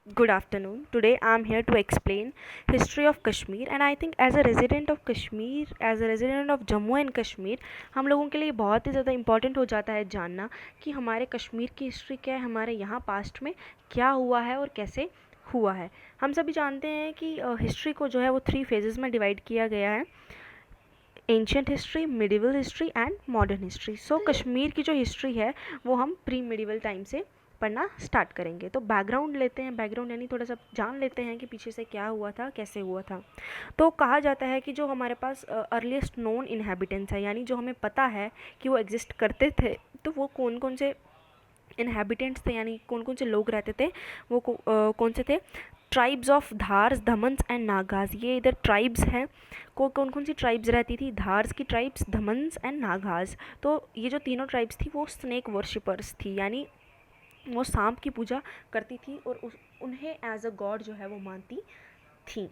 Good afternoon. Today I'm here to explain history of Kashmir and I think as a resident of Kashmir, as a resident of Jammu and Kashmir, हम लोगों के लिए बहुत ही ज़्यादा important हो जाता है जानना कि हमारे कश्मीर की हिस्ट्री क्या है, हमारे यहाँ पास्ट में क्या हुआ है और कैसे हुआ है। हम सभी जानते हैं कि हिस्ट्री को जो है वो 3 फेजेस में डिवाइड किया गया है, ancient history, medieval history and modern history. So Kashmir की जो हिस्ट्री है वो हम प्री मिडिवल टाइम से पढ़ना स्टार्ट करेंगे। तो बैकग्राउंड लेते हैं, बैकग्राउंड यानी थोड़ा सा जान लेते हैं कि पीछे से क्या हुआ था, कैसे हुआ था। तो कहा जाता है कि जो हमारे पास अर्लीस्ट नोन इनहेबिटेंट्स है, यानी जो हमें पता है कि वो एग्जिस्ट करते थे, तो वो कौन कौन से इनहेबिटेंट्स थे, यानी कौन कौन से लोग रहते थे, वो कौन से थे। ट्राइब्स ऑफ धार्स, धमन्स एंड नागाज, ये इधर ट्राइब्स हैं। कौन कौन सी ट्राइब्स रहती थी, धार्स की ट्राइब्स, धमन्स एंड नागाज। तो ये जो तीनों ट्राइब्स थी वो स्नेक वर्शिपर्स थी, यानी वो सांप की पूजा करती थी और उन्हें एज अ गॉड जो है वो मानती थी।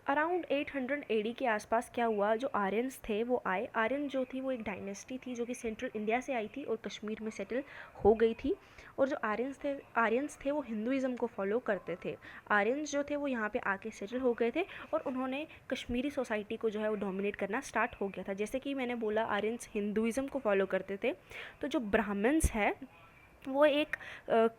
अराउंड 800 एडी के आसपास क्या हुआ, जो आर्यंस थे वो आए। आर्यन जो थी वो एक डायनेस्टी थी जो कि सेंट्रल इंडिया से आई थी और कश्मीर में सेटल हो गई थी। और जो आर्यंस थे वो हिंदुज़म को फॉलो करते थे। आर्यंस जो थे वो यहाँ पे आके सेटल हो गए थे और उन्होंने कश्मीरी सोसाइटी को जो है वो डोमिनेट करना स्टार्ट हो गया था। जैसे कि मैंने बोला, आर्यंस हिंदुज़म को फॉलो करते थे, तो जो ब्राह्मण्स है वो एक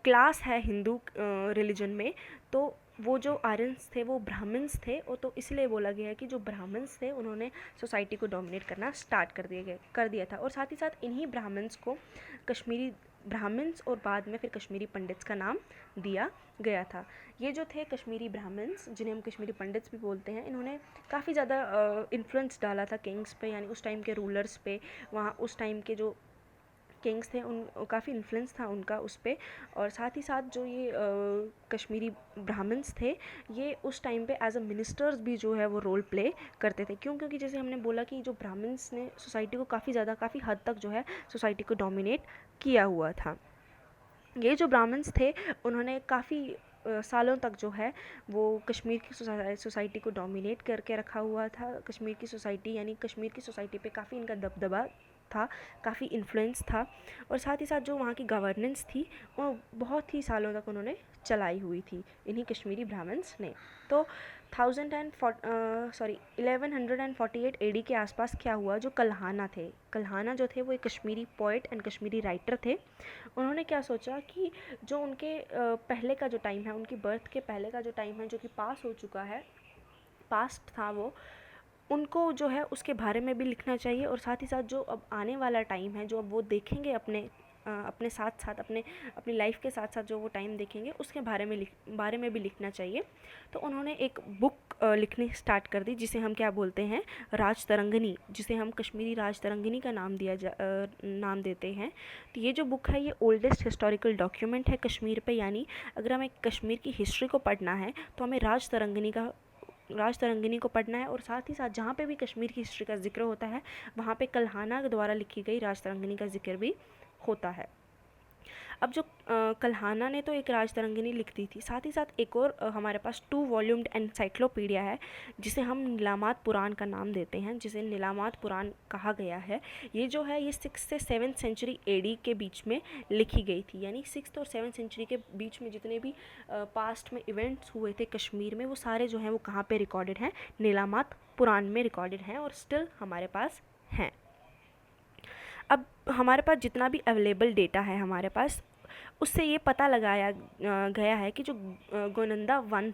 क्लास है हिंदू रिलीजन में। तो वो जो आर्यंस थे वो ब्राह्मण्स थे, और तो इसलिए बोला गया है कि जो ब्राह्मण्स थे उन्होंने सोसाइटी को डोमिनेट करना स्टार्ट कर दिया था। और साथ ही साथ इन्हीं ब्राह्मण्स को कश्मीरी ब्राह्मण्स और बाद में फिर कश्मीरी पंडित्स का नाम दिया गया था। ये जो थे कश्मीरी ब्राह्मण्स, जिन्हें हम कश्मीरी पंडित्स भी बोलते हैं, इन्होंने काफ़ी ज़्यादा इन्फ्लुएंस डाला था किंग्स पे, यानी उस टाइम के रूलर्स पे। वहाँ उस टाइम के जो किंग्स थे उन काफ़ी इन्फ्लुएंस था उनका उस पर। और साथ ही साथ जो ये कश्मीरी ब्राह्मण्स थे, ये उस टाइम पे एज अ मिनिस्टर्स भी जो है वो रोल प्ले करते थे। क्योंकि जैसे हमने बोला कि जो ब्राह्मण्स ने सोसाइटी को काफ़ी हद तक जो है सोसाइटी को डोमिनेट किया हुआ था। ये जो ब्राह्मण्स थे उन्होंने काफ़ी सालों तक जो है वो कश्मीर की सोसाइटी को डोमिनेट करके रखा हुआ था। कश्मीर की सोसाइटी, यानी कश्मीर की सोसाइटी पे काफ़ी इनका दबदबा था, काफ़ी इन्फ्लुएंस था। और साथ ही साथ जो वहाँ की गवर्नेंस थी वो बहुत ही सालों तक उन्होंने चलाई हुई थी, इन्हीं कश्मीरी ब्राह्मण्स ने। तो 1148 एडी के आसपास क्या हुआ, जो कल्हाना थे, कल्हाना जो थे वो एक Kashmiri poet and Kashmiri writer थे। उन्होंने क्या सोचा कि जो उनके पहले का जो टाइम है, उनकी बर्थ के पहले का जो टाइम है जो कि पास हो चुका है, पास्ट था वो, उनको जो है उसके बारे में भी लिखना चाहिए। और साथ ही साथ जो अब आने वाला टाइम है, जो अब वो देखेंगे अपने साथ साथ अपनी लाइफ के साथ साथ जो वो टाइम देखेंगे उसके बारे में भी लिखना चाहिए। तो उन्होंने एक बुक लिखनी स्टार्ट कर दी, जिसे हम क्या बोलते हैं, राज तरंगिनी, जिसे हम कश्मीरी राज तरंगिनी का नाम देते हैं। तो ये जो बुक है ये ओल्डेस्ट हिस्टोरिकल डॉक्यूमेंट है कश्मीर पे, यानी अगर हमें कश्मीर की हिस्ट्री को पढ़ना है तो हमें राज तरंगिनी को पढ़ना है। और साथ ही साथ जहाँ पे भी कश्मीर की हिस्ट्री का जिक्र होता है वहाँ पे कल्हाना द्वारा लिखी गई राज तरंगिनी का जिक्र भी होता है। अब जो कल्हाना ने तो एक राज तरंगिनी लिख दी थी, साथ ही साथ एक और हमारे पास 2 वॉल्यूम्ड एनसाइक्लोपीडिया है, जिसे हम नीलामात पुराण का नाम देते हैं, जिसे नीलामात पुराण कहा गया है। ये जो है ये 6 से 7 सेंचुरी एडी के बीच में लिखी गई थी, यानी 6 और 7 सेंचुरी के बीच में जितने भी पास्ट में इवेंट्स हुए थे कश्मीर में, वो सारे जो हैं वो कहाँ पे रिकॉर्डेड हैं, नीलामात पुराण में रिकॉर्डेड हैं और स्टिल हमारे पास हैं। अब हमारे पास जितना भी अवेलेबल डेटा है हमारे पास, उससे ये पता लगाया गया है कि जो गोनंदा वन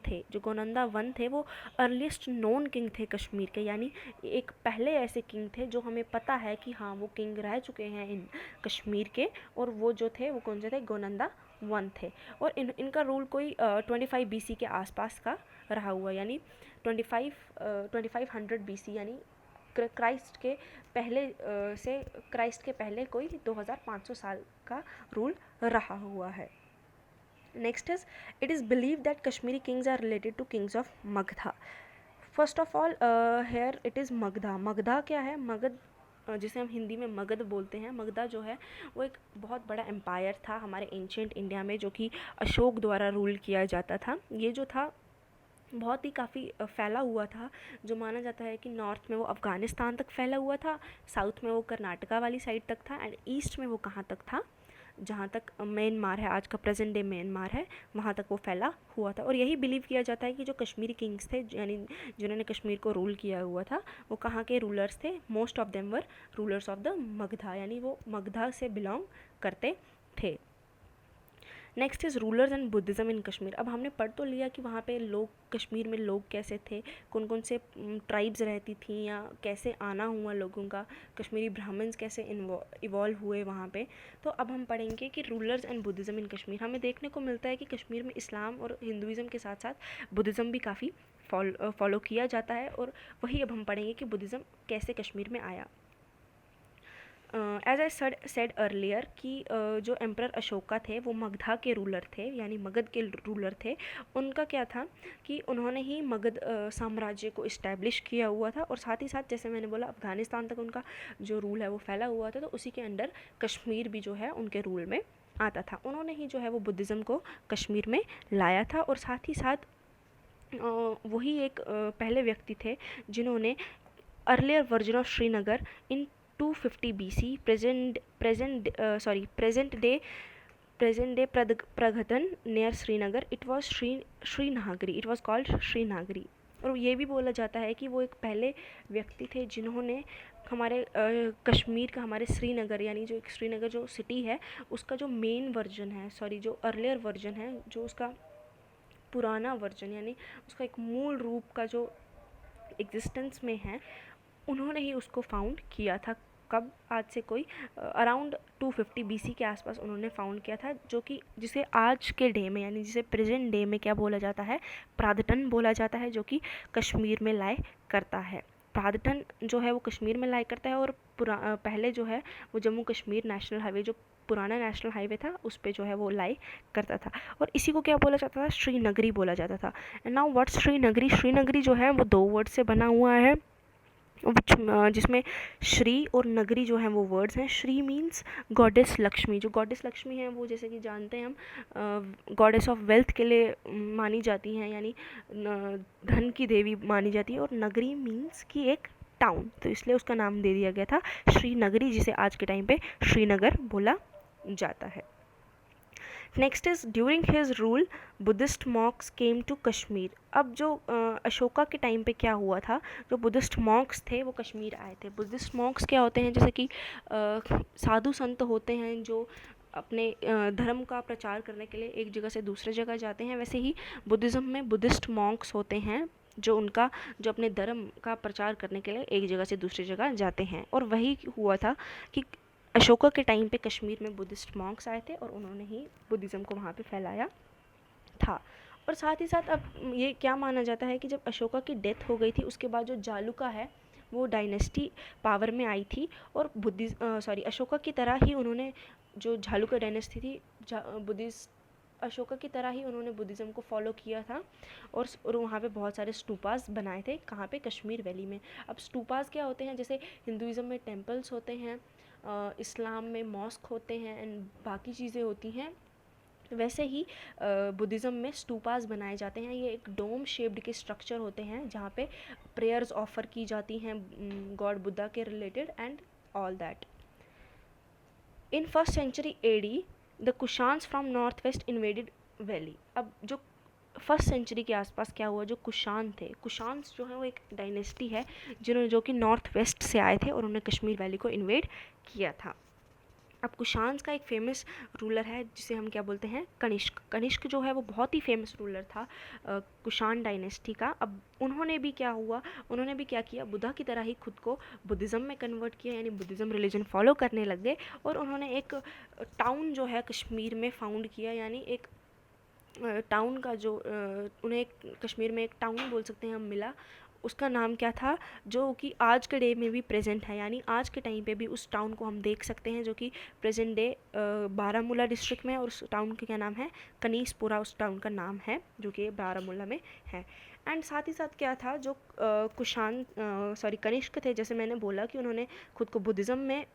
थे वो अर्लीस्ट नोन किंग थे कश्मीर के, यानी एक पहले ऐसे किंग थे जो हमें पता है कि हाँ वो किंग रह चुके हैं इन कश्मीर के। और वो जो थे वो कौन से थे, गोनंदा वन थे। और इनका रूल कोई 25 BC के आसपास का रहा हुआ, यानी 2500 BC, यानी क्राइस्ट के पहले कोई 2500 साल का रूल रहा हुआ है। Next is, it is believe that Kashmiri kings are related to kings of Magadha. First of all here it is Magadha. Magadha क्या है, मगध जिसे हम हिंदी में मगध बोलते हैं। मगधा जो है वो एक बहुत बड़ा एम्पायर था हमारे एंशियंट इंडिया में, जो कि अशोक द्वारा रूल किया जाता था। ये जो था बहुत ही काफ़ी फैला हुआ था, जो माना जाता है कि नॉर्थ में वो अफ़गानिस्तान तक फैला हुआ था, साउथ में वो कर्नाटका वाली साइड तक था, एंड ईस्ट में वो कहाँ तक था, जहाँ तक म्यांमार है, आज का प्रेजेंट डे म्यांमार है, वहाँ तक वो फैला हुआ था। और यही बिलीव किया जाता है कि जो कश्मीरी किंग्स थे, यानी जिन्होंने कश्मीर को रूल किया हुआ था, वो कहाँ के रूलर्स थे? Most of them were rulers of the Magadha, यानी वो मगधा से बिलोंग करते थे। Next is rulers and Buddhism in Kashmir. अब हमने पढ़ तो लिया कि वहाँ पे लोग, कश्मीर में लोग कैसे थे, कौन कौन से ट्राइब्स रहती थी, या कैसे आना हुआ लोगों का, कश्मीरी ब्राह्मण्स कैसे इवॉल्व हुए वहाँ पे। तो अब हम पढ़ेंगे कि rulers and Buddhism in Kashmir. हमें देखने को मिलता है कि कश्मीर में इस्लाम और हिंदुज़म के साथ साथ बुद्धिज़्म भी काफ़ी फॉलो किया जाता है, और वही अब हम पढ़ेंगे कि बुद्धिज़्म कैसे कश्मीर में आया। एज आई सेड अर्लियर कि जो एम्परर अशोका थे वो मगधा के रूलर थे, यानी मगध के रूलर थे। उनका क्या था कि उन्होंने ही मगध साम्राज्य को इस्टेब्लिश किया हुआ था, और साथ ही साथ जैसे मैंने बोला अफ़गानिस्तान तक उनका जो रूल है वो फैला हुआ था, तो उसी के अंडर कश्मीर भी जो है उनके रूल में आता था। उन्होंने ही जो है वो बुद्धिज़्म को कश्मीर में लाया था, और साथ ही साथ वही एक पहले व्यक्ति थे जिन्होंने earlier version of Srinagar in 250 BC present day Praghatan near Srinagar. It was Srinagari. It was called Srinagari. और ये भी बोला जाता है कि वो एक पहले व्यक्ति थे जिन्होंने हमारे कश्मीर का, हमारे श्रीनगर, यानी जो एक श्रीनगर जो सिटी है उसका जो मेन वर्जन है, जो अर्लियर वर्जन है, जो उसका पुराना वर्जन, यानी उसका एक मूल रूप का जो एग्जिस्टेंस में है, उन्होंने ही उसको फाउंड किया था। कब? आज से कोई अराउंड 250 BC के आसपास उन्होंने फाउंड किया था, जो कि जिसे आज के डे में, यानी जिसे प्रेजेंट डे में क्या बोला जाता है? प्रादटन बोला जाता है, जो कि कश्मीर में लाई करता है। प्रादटन जो है वो कश्मीर में लाई करता है, और पहले जो है वो जम्मू कश्मीर नेशनल हाईवे, जो पुराना नेशनल हाईवे था, उस पे जो है वो लाई करता था। और इसी को क्या बोला जाता था? श्रीनगरी बोला जाता था। And now what's Shrinagari? Shrinagari जो है वो 2 वर्ड से बना हुआ है, जिसमें श्री और नगरी जो है वो वर्ड्स हैं। Shri means goddess Lakshmi. जो गॉडेस लक्ष्मी है वो जैसे कि जानते हैं हम गॉडेस ऑफ वेल्थ के लिए मानी जाती हैं, यानी धन की देवी मानी जाती है। और नगरी मीन्स कि एक टाउन, तो इसलिए उसका नाम दे दिया गया था श्रीनगरी, जिसे आज के टाइम पे श्रीनगर बोला जाता है। Next is during his rule Buddhist monks came to Kashmir. अब जो अशोका के टाइम पे क्या हुआ था, जो बुद्धिस्ट मॉक्स थे वो कश्मीर आए थे। बुद्धिस्ट मॉक्स क्या होते हैं? जैसे कि साधु संत होते हैं जो अपने धर्म का प्रचार करने के लिए एक जगह से दूसरे जगह जाते हैं, वैसे ही बुद्धिज़्म में बुद्धिस्ट मॉक्स होते हैं जो अपने धर्म का प्रचार करने के लिए एक जगह से दूसरी जगह जाते हैं। और वही हुआ था कि अशोका के टाइम पे कश्मीर में बुद्धिस्ट मॉन्क्स आए थे और उन्होंने ही बुद्धिज़्म को वहाँ पे फैलाया था। और साथ ही साथ अब ये क्या माना जाता है कि जब अशोका की डेथ हो गई थी, उसके बाद जो जालुका है वो डायनेस्टी पावर में आई थी, और अशोका की तरह ही उन्होंने, जो जालुका डायनेस्टी थी, अशोका की तरह ही उन्होंने बुद्धिज़्म को फॉलो किया था, और वहाँ पे बहुत सारे स्टूपास बनाए थे। कहाँ पे? कश्मीर वैली में। अब स्टूपास क्या होते हैं? जैसे हिंदुज़्म में टेम्पल्स होते हैं, इस्लाम में मॉस्क होते हैं, एंड बाकी चीज़ें होती हैं, वैसे ही बुद्धिज़्म में स्टूपास बनाए जाते हैं। ये एक डोम शेप्ड के स्ट्रक्चर होते हैं जहाँ पे प्रेयर्स ऑफर की जाती हैं गॉड बुद्धा के related and all that. In 1st century AD the Kushans from north west invaded valley. अब जो 1st century के आसपास क्या हुआ, जो कुशान थे, कुशान्स जो है वो एक डायनेस्टी है जो कि नॉर्थ वेस्ट से आए थे और उन्होंने कश्मीर वैली को इन्वेड किया था। अब कुशान्स का एक फेमस रूलर है जिसे हम क्या बोलते हैं? कनिष्क। कनिष्क जो है वो बहुत ही फेमस रूलर था कुशान डायनेस्टी का। अब उन्होंने भी क्या किया? बुद्धा की तरह ही खुद को बुद्धिज़्म में कन्वर्ट किया, यानी बुद्धिज़्म रिलीजन फॉलो करने लग गए, और उन्होंने एक टाउन जो है कश्मीर में फाउंड किया, यानी एक टाउन का जो उन्हें कश्मीर में एक टाउन बोल सकते हैं हम मिला। उसका नाम क्या था? जो कि आज के डे में भी प्रेजेंट है, यानी आज के टाइम पे भी उस टाउन को हम देख सकते हैं, जो कि प्रेजेंट डे बारामूला डिस्ट्रिक्ट में, और उस टाउन का क्या नाम है? कनीसपुरा उस टाउन का नाम है, जो कि बारामूला में है। एंड साथ ही साथ क्या था, जो कनिष्क थे, जैसे मैंने बोला कि उन्होंने खुद को बुद्धिज़्म में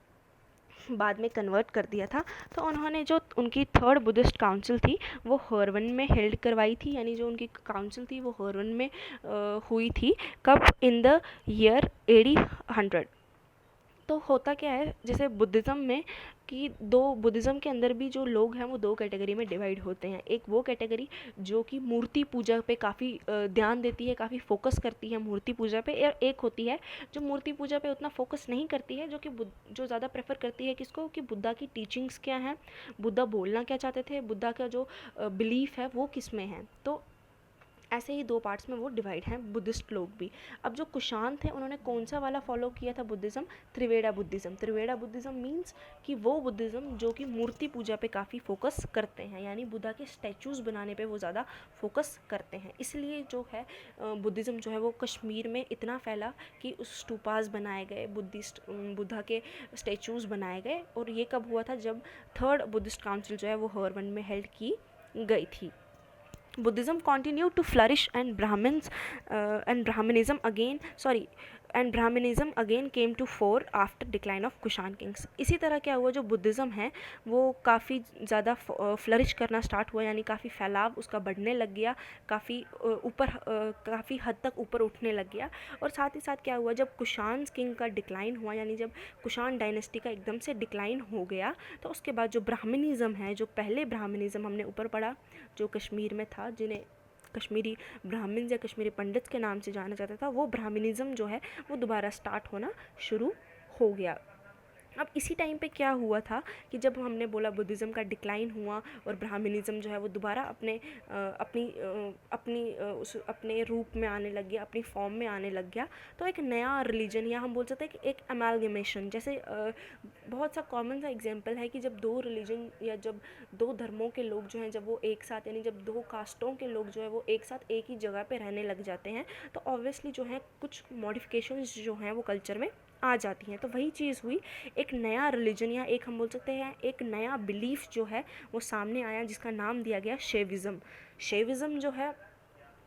बाद में कन्वर्ट कर दिया था, तो उन्होंने जो उनकी 3rd बुद्धिस्ट काउंसिल थी वो हरवन में हेल्ड करवाई थी, यानी जो उनकी काउंसिल थी वो हरवन में हुई थी। कब? In the year AD 100। तो होता क्या है, जैसे बुद्धिज़्म में कि बुद्धिज़्म के अंदर भी जो लोग हैं वो दो कैटेगरी में डिवाइड होते हैं। एक वो कैटेगरी जो कि मूर्ति पूजा पे काफ़ी ध्यान देती है, काफ़ी फोकस करती है मूर्ति पूजा पे, और एक होती है जो मूर्ति पूजा पे उतना फोकस नहीं करती है, जो ज़्यादा प्रेफर करती है किसको, कि बुद्धा की टीचिंग्स क्या हैं, बुद्धा बोलना क्या चाहते थे, बुद्धा का जो बिलीफ है वो किस में है। तो ऐसे ही दो पार्ट्स में वो डिवाइड हैं बुद्धिस्ट लोग भी। अब जो कुषाण थे उन्होंने कौन सा वाला फॉलो किया था बुद्धिज़्म, त्रिवेड़ा बुद्धिज़्म। त्रिवेड़ा बुद्धिज़्म मीन्स कि वो बुद्धिज़्म जो कि मूर्ति पूजा पे काफ़ी फोकस करते हैं, यानी बुद्धा के स्टैचूज़ बनाने पे वो ज़्यादा फोकस करते हैं। इसलिए जो है बुद्धिज़्म जो है वो कश्मीर में इतना फैला कि उस स्टूपास बनाए गए, बुद्धा के स्टैचूज़ बनाए गए। और ये कब हुआ था, जब थर्ड बुद्धिस्ट काउंसिल जो है वो हरवंड में हेल्ड की गई थी। Buddhism continued to flourish and Brahmanism again came to fore after decline of Kushan kings। इसी तरह क्या हुआ, जो बुद्धिज़्म है वो काफ़ी ज़्यादा फ्लरिश करना स्टार्ट हुआ, यानी काफ़ी फैलाव उसका बढ़ने लग गया, काफ़ी हद तक ऊपर उठने लग गया। और साथ ही साथ क्या हुआ, जब कुषाण किंग का डिक्लाइन हुआ, यानी जब कुषाण डायनेस्टी का एकदम से डिक्लाइन हो गया, तो उसके बाद जो ब्राह्मणिज़्म है, जो पहले ब्राह्मणिज़्म हमने ऊपर पढ़ा जो कश्मीर में था, जिन्हें कश्मीरी ब्राह्मण्स या कश्मीरी पंडित के नाम से जाना जाता था, वो ब्राह्मणिज़्म जो है वो दोबारा स्टार्ट होना शुरू हो गया। अब इसी टाइम पे क्या हुआ था कि जब हमने बोला बुद्धिज़्म का डिक्लाइन हुआ और ब्राह्मणिज़्म जो है वो दोबारा अपने रूप में आने लग गया, अपनी फॉर्म में आने लग गया, तो एक नया रिलीजन, या हम बोल सकते हैं कि एक अमालगमेशन, जैसे बहुत सा कॉमन सा एग्जांपल है कि जब दो रिलीजन या जब दो धर्मों के लोग जो हैं, जब वो एक साथ, यानी जब दो कास्टों के लोग जो है वो एक साथ एक ही जगह पे रहने लग जाते हैं, तो ऑब्वियसली जो है कुछ मॉडिफिकेशंस जो हैं वो कल्चर में आ जाती हैं। तो वही चीज़ हुई, एक नया रिलीजन या एक हम बोल सकते हैं एक नया बिलीफ जो है वो सामने आया, जिसका नाम दिया गया शैविज़्म। शैविज़्म जो है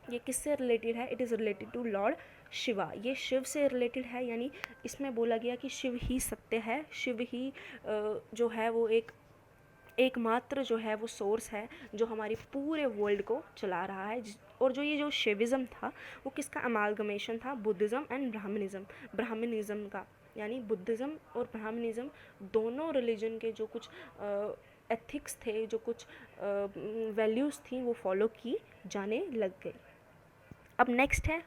ये किससे रिलेटेड है, it is related to Lord Shiva. ये शिव से रिलेटेड है, यानी इसमें बोला गया कि शिव ही सत्य है, शिव ही जो है वो एकमात्र जो है वो सोर्स है जो हमारी पूरे वर्ल्ड को चला रहा है। और जो ये जो शिविज़्म था वो किसका अमालगमेशन था, बुद्धिज़्म एंड ब्राह्मणिज़्म का, यानी बुद्धिज़्म और ब्राह्मणिज़्म दोनों रिलीजन के जो कुछ एथिक्स थे, जो कुछ वैल्यूज़ थी वो फॉलो की जाने लग गई। अब नेक्स्ट है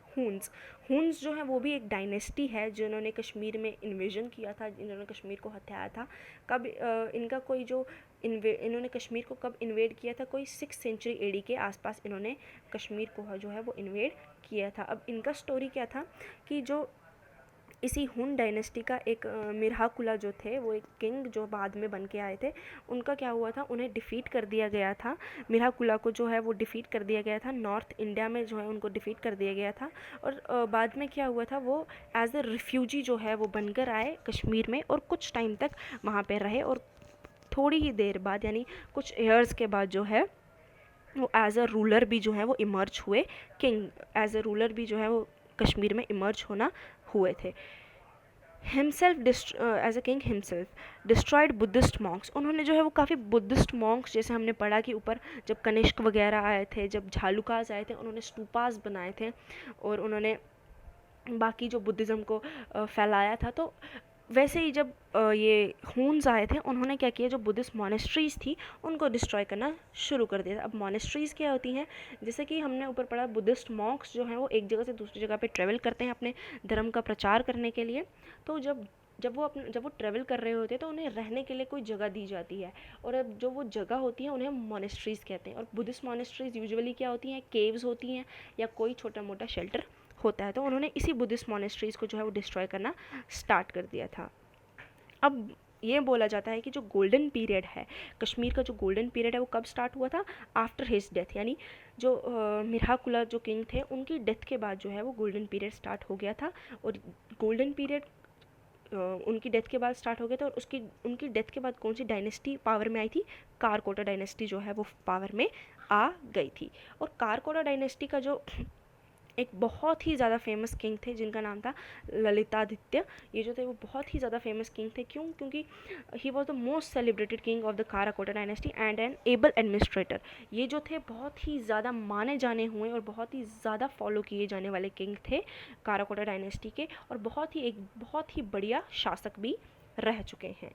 हून्स जो है वो भी एक डायनेस्टी है जिन्होंने कश्मीर में इन्वेजन किया था, इन्होंने कश्मीर को हथियाया था। कब इनका कोई जो इन्होंने कश्मीर को कब इन्वेड किया था, कोई 6th सेंचुरी एडी के आसपास इन्होंने कश्मीर को जो है वो इन्वेड किया था। अब इनका स्टोरी क्या था कि जो इसी हुन डायनेस्टी का एक मिर्हाकुला जो थे, वो एक किंग जो बाद में बन के आए थे, उनका क्या हुआ था, उन्हें डिफ़ीट कर दिया गया था। मिर्हाकुला को जो है वो डिफ़ीट कर दिया गया था, नॉर्थ इंडिया में जो है उनको डिफ़ीट कर दिया गया था। और बाद में क्या हुआ था, वो एज अ रिफ्यूजी जो है वो बनकर आए कश्मीर में और कुछ टाइम तक वहाँ पर रहे। और थोड़ी ही देर बाद, यानी कुछ ईयर्स के बाद जो है वो एज अ रूलर भी जो है वो इमर्ज हुए, किंग एज अ रूलर भी जो है वो कश्मीर में इमर्ज होना हुए थे। Himself as a king himself destroyed Buddhist monks. उन्होंने जो है वो काफ़ी बुद्धिस्ट मॉन्क्स, जैसे हमने पढ़ा कि ऊपर जब कनिष्क वगैरह आए थे, जब झालुकास आए थे, उन्होंने स्टूपास बनाए थे और उन्होंने बाकी जो बुद्धिज़्म को फैलाया था। तो वैसे ही जब ये हून्स आए थे, उन्होंने क्या किया, जो बुद्धिस्ट मॉनेस्ट्रीज़ थी उनको डिस्ट्रॉय करना शुरू कर दिया था। अब मॉनेस्ट्रीज़ क्या होती हैं, जैसे कि हमने ऊपर पढ़ा, बुद्धिस्ट मॉन्क्स जो हैं वो एक जगह से दूसरी जगह पे ट्रैवल करते हैं अपने धर्म का प्रचार करने के लिए। तो जब वो ट्रैवल कर रहे होते हैं तो उन्हें रहने के लिए कोई जगह दी जाती है, और अब जो वो जगह होती है उन्हें मॉनेस्ट्रीज़ कहते हैं। और बुद्धिस्ट मॉनेस्ट्रीज़ यूजुअली क्या होती हैं, केव्स होती हैं या कोई छोटा मोटा शेल्टर होता है। तो उन्होंने इसी बुद्धिस्ट मॉनेस्ट्रीज़ को जो है वो डिस्ट्रॉय करना स्टार्ट कर दिया था। अब ये बोला जाता है कि जो गोल्डन पीरियड है, कश्मीर का जो गोल्डन पीरियड है वो कब स्टार्ट हुआ था, आफ्टर हिज डेथ, यानी जो मिर्हाकुला जो किंग थे उनकी डेथ के बाद जो है वो गोल्डन पीरियड स्टार्ट हो गया था। और गोल्डन पीरियड उनकी डेथ के बाद स्टार्ट हो गया था। और उनकी डेथ के बाद कौन सी डायनेस्टी पावर में आई थी, कारकोटा डायनेस्टी जो है वो पावर में आ गई थी। और कारकोटा डायनेस्टी का जो एक बहुत ही ज़्यादा फेमस किंग थे जिनका नाम था ललितादित्य। ये जो थे वो बहुत ही ज़्यादा फेमस किंग थे, क्यों? क्योंकि he was the most celebrated king of the Karkota dynasty and an able administrator. ये जो थे बहुत ही ज़्यादा माने जाने हुए और बहुत ही ज़्यादा फॉलो किए जाने वाले किंग थे काराकोटा डायनेस्टी के, और बहुत ही बढ़िया शासक भी रह चुके हैं।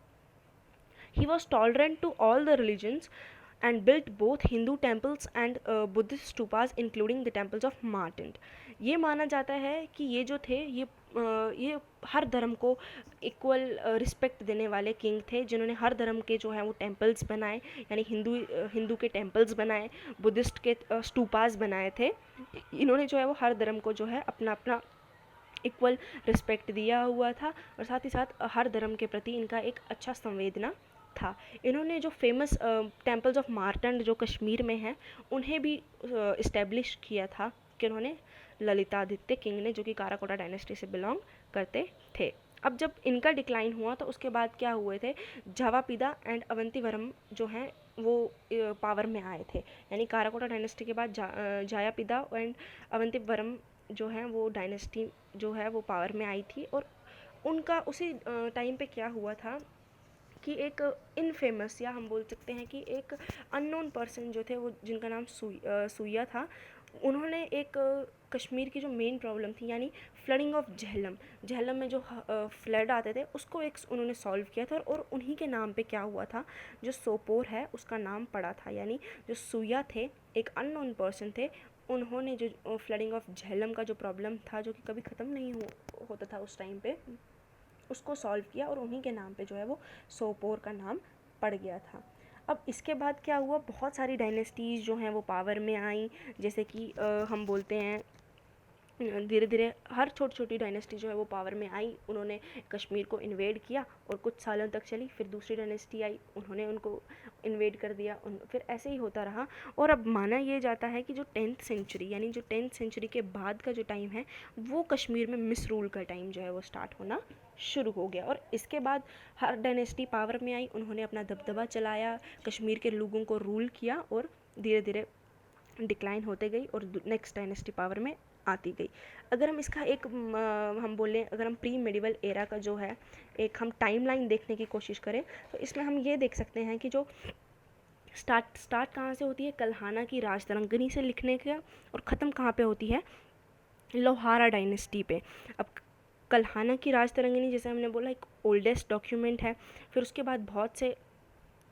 He was tolerant to all the religions and built both Hindu temples and Buddhist stupas including the temples of Martin. ये माना जाता है कि ये जो थे ये हर धर्म को इक्वल रिस्पेक्ट देने वाले किंग थे, जिन्होंने हर धर्म के जो है वो टेम्पल्स बनाए, यानी हिंदू के टेम्पल्स बनाए, बुद्धिस्ट के स्टूपास बनाए थे। इन्होंने जो है वो हर धर्म को जो है अपना अपना इक्वल रिस्पेक्ट दिया हुआ था, और साथ ही साथ हर धर्म के प्रति इनका एक अच्छा संवेदना था। इन्होंने जो फेमस टेम्पल्स ऑफ मार्टंड जो कश्मीर में हैं उन्हें भी इस्टेब्लिश किया था कि उन्होंने ललितादित्य किंग ने, जो कि काराकोटा डायनेस्टी से बिलोंग करते थे। अब जब इनका डिक्लाइन हुआ तो उसके बाद क्या हुए थे, जावापिदा एंड अवंतीवरम जो हैं वो पावर में आए थे। यानी काराकोटा डायनेस्टी के बाद जायापिदा एंड अवंतीवरम जो हैं वो डायनेस्टी जो है वो पावर में आई थी। और उनका उसी टाइम पे क्या हुआ था कि एक इनफेमस, या हम बोल सकते हैं कि एक अननोन पर्सन जो थे वो, जिनका नाम सूया था, उन्होंने एक कश्मीर की जो मेन प्रॉब्लम थी, यानी फ्लडिंग ऑफ झेलम में जो फ्लड आते थे उसको एक उन्होंने सॉल्व किया था, और उन्हीं के नाम पे क्या हुआ था, जो सोपोर है उसका नाम पड़ा था। यानी जो सूया थे एक अननोन पर्सन थे, उन्होंने जो फ्लडिंग ऑफ झेलम का जो प्रॉब्लम था, जो कि कभी ख़त्म नहीं होता था उस टाइम पे, उसको सॉल्व किया, और उन्हीं के नाम पे जो है वो सोपोर का नाम पड़ गया था। अब इसके बाद क्या हुआ, बहुत सारी डायनेस्टीज़ जो हैं वो पावर में आई, जैसे कि हम बोलते हैं धीरे धीरे हर छोटी छोटी डायनेस्टी जो है वो पावर में आई। उन्होंने कश्मीर को इन्वेड किया और कुछ सालों तक चली, फिर दूसरी डायनेस्टी आई, उन्होंने उनको इन्वेड कर दिया, फिर ऐसे ही होता रहा। और अब माना ये जाता है कि जो 10th सेंचुरी, यानी जो 10th सेंचुरी के बाद का जो टाइम है, वो कश्मीर में मिस रूल का टाइम जो है वो स्टार्ट होना शुरू हो गया। और इसके बाद हर डायनेस्टी पावर में आई, उन्होंने अपना दबदबा चलाया, कश्मीर के लोगों को रूल किया, और धीरे धीरे डिक्लाइन होते गई और नेक्स्ट डायनेस्टी पावर में आती गई। अगर हम इसका एक हम बोलें, अगर हम प्री मेडिवल एरा का जो है एक हम टाइमलाइन देखने की कोशिश करें, तो इसमें हम ये देख सकते हैं कि जो स्टार्ट कहाँ से होती है, कल्हाना की राजतरंगिणी से लिखने का, और ख़त्म कहाँ पे होती है, लोहारा डायनेस्टी पे। अब कल्हाना की राजतरंगिणी, जैसे हमने बोला, एक ओल्डेस्ट डॉक्यूमेंट है। फिर उसके बाद बहुत से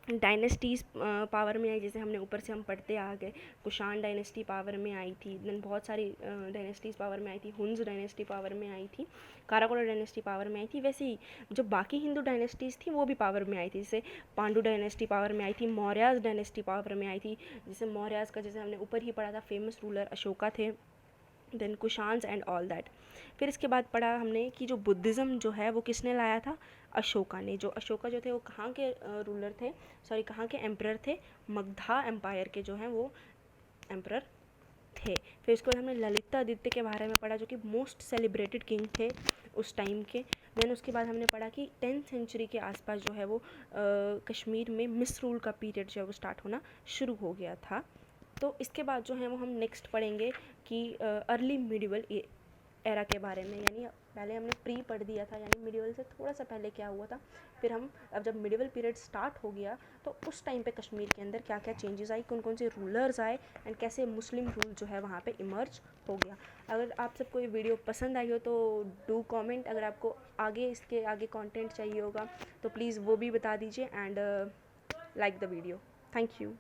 डायनेस्टीज़ पावर में आई, जैसे हमने ऊपर से हम पढ़ते आ गए, कुषाण डायनेस्टी पावर में आई थी, देन बहुत सारी डायनेस्टीज़ पावर में आई थी, हुन्स डायनेस्टी पावर में आई थी, काराकोटा डायनेस्टी पावर में आई थी। वैसे ही जो बाकी हिंदू डायनेस्टीज़ थी वो भी पावर में आई थी, जैसे पांडु डायनेस्टी पावर में आई थी, मौर्याज डायनेस्टी पावर में आई थी, जैसे मौर्याज का जैसे हमने ऊपर ही पढ़ा था फेमस रूलर अशोका थे, then Kushans and all that. फिर इसके बाद पढ़ा हमने कि जो बुद्धिज़्म जो है वो किसने लाया था, अशोका ने। जो अशोका जो थे वो कहाँ के रूलर थे, सॉरी कहाँ के एम्परर थे, मगधा एम्पायर के जो हैं वो एम्परर थे। फिर उसके बाद हमने ललितादित्य के बारे में पढ़ा, जो कि मोस्ट सेलिब्रेटेड किंग थे उस टाइम के। देन उसके बाद हमने पढ़ा कि 10th सेंचुरी के आसपास जो है वो कश्मीर में मिस रूल का पीरियड जो है वो स्टार्ट होना शुरू हो गया था। तो इसके बाद जो है वो हम नेक्स्ट पढ़ेंगे कि अर्ली मिडिवल एरा के बारे में, यानी पहले हमने प्री पढ़ दिया था, यानी मिडिवल से थोड़ा सा पहले क्या हुआ था। फिर हम अब जब मिडिवल पीरियड स्टार्ट हो गया तो उस टाइम पे कश्मीर के अंदर क्या क्या चेंजेस आई, कौन कौन से रूलर्स आए, एंड कैसे मुस्लिम रूल जो है वहाँ पे इमर्ज हो गया। अगर आप सबको ये वीडियो पसंद आई हो तो डू कमेंट। अगर आपको इसके आगे कंटेंट चाहिए होगा तो प्लीज़ वो भी बता दीजिए, and like the video. Thank you.